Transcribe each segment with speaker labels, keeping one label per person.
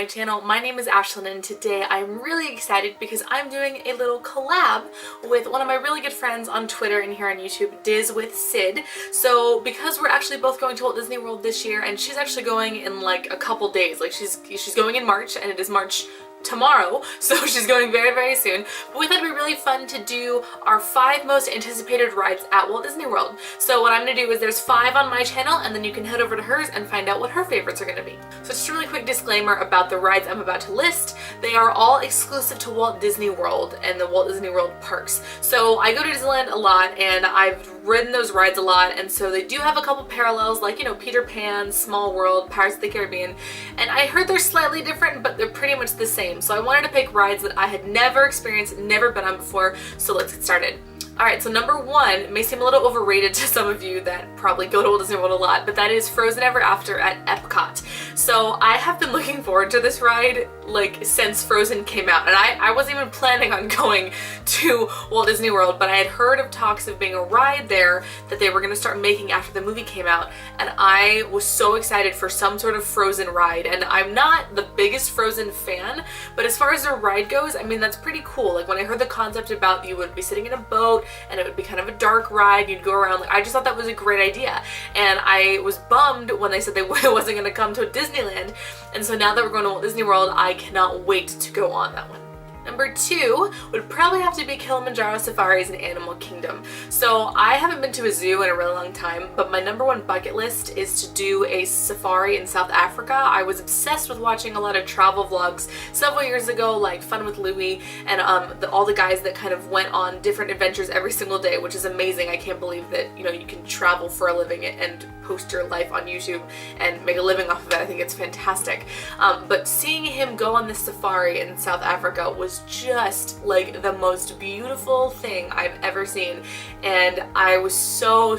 Speaker 1: my channel. My name is Ashlyn and today I'm really excited because I'm doing a little collab with one of my really good friends on Twitter and here on YouTube, Diz with Sid. So because we're actually both going to Walt Disney World this year and she's actually going in like a couple days, like she's going in March and it is March tomorrow, so she's going very soon. But we thought it'd be really fun to do our 5 most anticipated rides at Walt Disney World. So what I'm gonna do is there's 5 on my channel and then you can head over to hers and find out what her favorites are gonna be. So just a really quick disclaimer about the rides I'm about to list. They are all exclusive to Walt Disney World and the Walt Disney World parks. So I go to Disneyland a lot and I've ridden those rides a lot, and so they do have a couple parallels, like, you know, Peter Pan, Small World, Pirates of the Caribbean, and I heard they're slightly different but they're pretty much the same. So I wanted to pick rides that I had never experienced, never been on before, so let's get started. Alright, so number 1 may seem a little overrated to some of you that probably go to Walt Disney World a lot, but that is Frozen Ever After at Epcot. So I have been looking forward to this ride like since Frozen came out, and I wasn't even planning on going to Walt Disney World, but I had heard of talks of being a ride there that they were going to start making after the movie came out, and I was so excited for some sort of Frozen ride. And I'm not the biggest Frozen fan, but as far as the ride goes, I mean, that's pretty cool. Like when I heard the concept about you would be sitting in a boat and it would be kind of a dark ride, you'd go around, like, I just thought that was a great idea. And I was bummed when they said they wasn't going to come to Disneyland, and so now that we're going to Walt Disney World, I cannot wait to go on that one. Number 2 would probably have to be Kilimanjaro Safaris in Animal Kingdom. So I haven't been to a zoo in a really long time, but my number 1 bucket list is to do a safari in South Africa. I was obsessed with watching a lot of travel vlogs several years ago, like Fun with Louie, and all the guys that kind of went on different adventures every single day, which is amazing. I can't believe that, you know, you can travel for a living and post your life on YouTube and make a living off of it. I think it's fantastic. But seeing him go on this safari in South Africa was just like the most beautiful thing I've ever seen, and I was so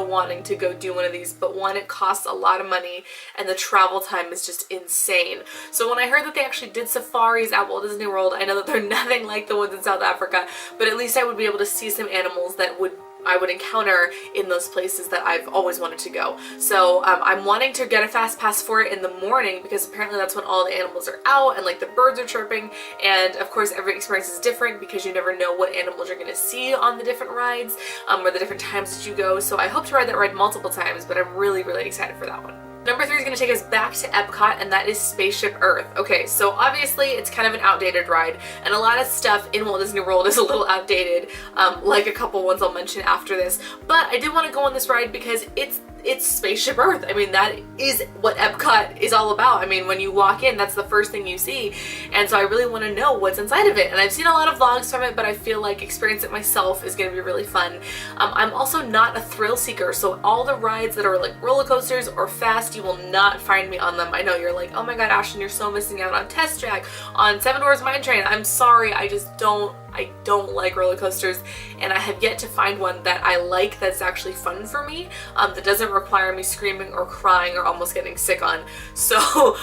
Speaker 1: wanting to go do one of these, but one, it costs a lot of money and the travel time is just insane. So when I heard that they actually did safaris at Walt Disney World, I know that they're nothing like the ones in South Africa, but at least I would be able to see some animals that I would encounter in those places that I've always wanted to go. So I'm wanting to get a fast pass for it in the morning because apparently that's when all the animals are out and like the birds are chirping, and of course every experience is different because you never know what animals you're going to see on the different rides or the different times that you go. So I hope to ride that ride multiple times, but I'm really excited for that one. Number 3 is going to take us back to Epcot, and that is Spaceship Earth. Okay, so obviously it's kind of an outdated ride, and a lot of stuff in Walt Disney World is a little outdated, like a couple ones I'll mention after this. But I did want to go on this ride because it's Spaceship Earth. I mean, that is what Epcot is all about. I mean, when you walk in, that's the first thing you see, and so I really want to know what's inside of it. And I've seen a lot of vlogs from it, but I feel like experiencing it myself is going to be really fun. I'm also not a thrill seeker, so all the rides that are like roller coasters or fast, you will not find me on them. I know you're like, oh my god, Ashton, you're so missing out on Test Track, on Seven Dwarfs Mine Train. I'm sorry, I don't like roller coasters, and I have yet to find one that I like that's actually fun for me, that doesn't require me screaming or crying or almost getting sick on. So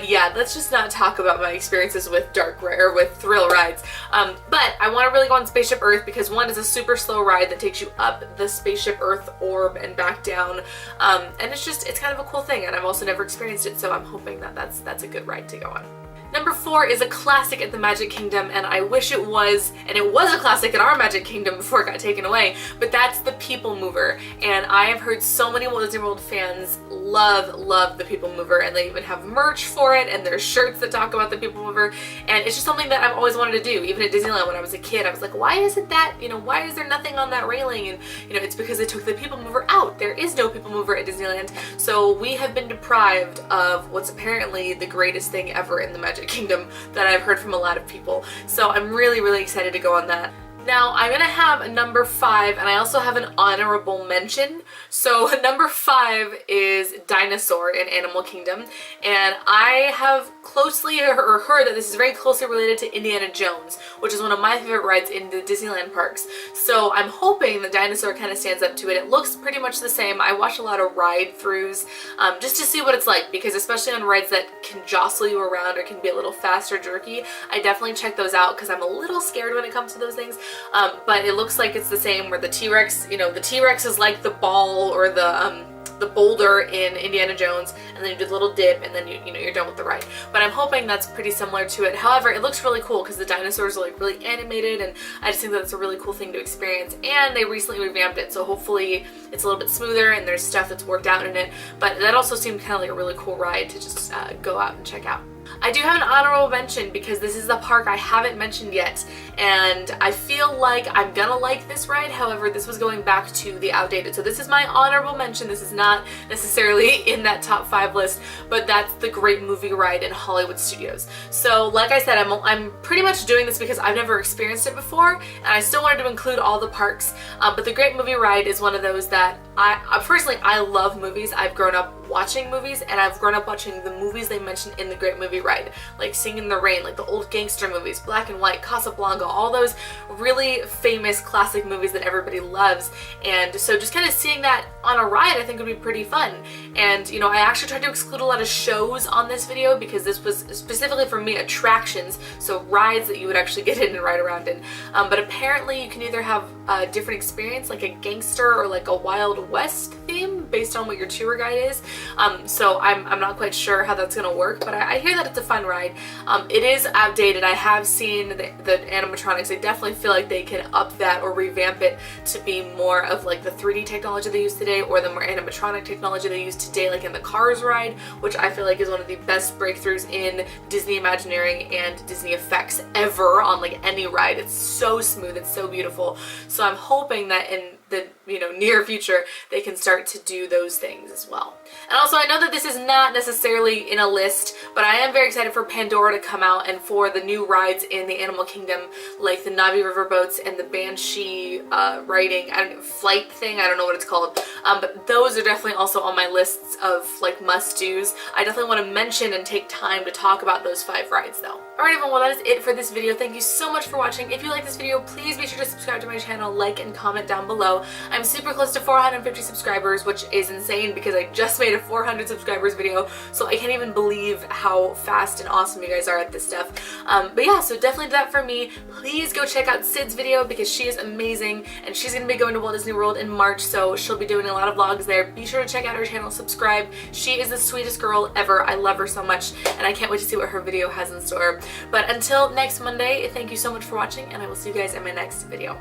Speaker 1: yeah, let's just not talk about my experiences with with thrill rides. But I want to really go on Spaceship Earth because one is a super slow ride that takes you up the Spaceship Earth orb and back down, and it's kind of a cool thing, and I've also never experienced it, so I'm hoping that that's a good ride to go on. Number 4 is a classic at the Magic Kingdom, and I wish it was, and it was a classic at our Magic Kingdom before it got taken away, but that's the People Mover. And I have heard so many Walt Disney World fans love the People Mover, and they even have merch for it, and there's shirts that talk about the People Mover, and it's just something that I've always wanted to do. Even at Disneyland when I was a kid, I was like, why isn't that, you know, why is there nothing on that railing? And, you know, it's because they took the People Mover out. There is no People Mover at Disneyland, so we have been deprived of what's apparently the greatest thing ever in the Magic Kingdom that I've heard from a lot of people. So I'm really excited to go on that. Now, I'm gonna have a number 5, and I also have an honorable mention. So number 5 is Dinosaur in Animal Kingdom, and I have closely heard that this is very closely related to Indiana Jones, which is one of my favorite rides in the Disneyland parks. So I'm hoping that Dinosaur kind of stands up to it. It looks pretty much the same. I watch a lot of ride-throughs just to see what it's like, because especially on rides that can jostle you around or can be a little fast or jerky, I definitely check those out because I'm a little scared when it comes to those things. But it looks like it's the same where the T-Rex, you know, the T-Rex is like the ball or the the boulder in Indiana Jones, and then you do the little dip, and then you know you're done with the ride. But I'm hoping that's pretty similar to it. However, it looks really cool because the dinosaurs are like really animated, and I just think that it's a really cool thing to experience. And they recently revamped it, so hopefully it's a little bit smoother and there's stuff that's worked out in it. But that also seemed kind of like a really cool ride to just go out and check out. I do have an honorable mention because this is the park I haven't mentioned yet, and I feel like I'm gonna like this ride. However, this was going back to the outdated, so this is my honorable mention. This is not necessarily in that top 5 list, but that's the Great Movie Ride in Hollywood Studios. So like I said, I'm pretty much doing this because I've never experienced it before, and I still wanted to include all the parks, but the Great Movie Ride is one of those that I personally, I love movies. I've grown up watching movies, and I've grown up watching the movies they mention in the Great Movie Ride, like Singing in the Rain, like the old gangster movies, Black and White, Casablanca, all those really famous classic movies that everybody loves. And so just kind of seeing that on a ride I think would be pretty fun. And you know, I actually tried to exclude a lot of shows on this video because this was specifically for me attractions, so rides that you would actually get in and ride around in. But apparently you can either have a different experience, like a gangster or like a Wild West theme based on what your tour guide is. So I'm not quite sure how that's gonna work, but I hear that it's a fun ride. It is outdated. I have seen the animatronics. I definitely feel like they can up that or revamp it to be more of like the 3D technology they use today, or the more animatronic technology they use today, like in the Cars ride, which I feel like is one of the best breakthroughs in Disney Imagineering and Disney effects ever on like any ride. It's so smooth, it's so beautiful. So I'm hoping that in the near future they can start to do those things as well. And also, I know that this is not necessarily in a list, but I am very excited for Pandora to come out and for the new rides in the Animal Kingdom, like the Navi River boats and the Banshee riding and flight thing. I don't know what it's called, but those are definitely also on my lists of like must-dos. I definitely want to mention and take time to talk about those 5 rides though. Alright everyone, well that is it for this video. Thank you so much for watching. If you like this video, please be sure to subscribe to my channel, like and comment down below. I'm super close to 450 subscribers, which is insane because I just made a 400 subscribers video, so I can't even believe how fast and awesome you guys are at this stuff. But yeah, so definitely do that for me. Please go check out Sid's video because she is amazing, and she's going to be going to Walt Disney World in March, so she'll be doing a lot of vlogs there. Be sure to check out her channel, subscribe. She is the sweetest girl ever. I love her so much, and I can't wait to see what her video has in store. But until next Monday, thank you so much for watching, and I will see you guys in my next video.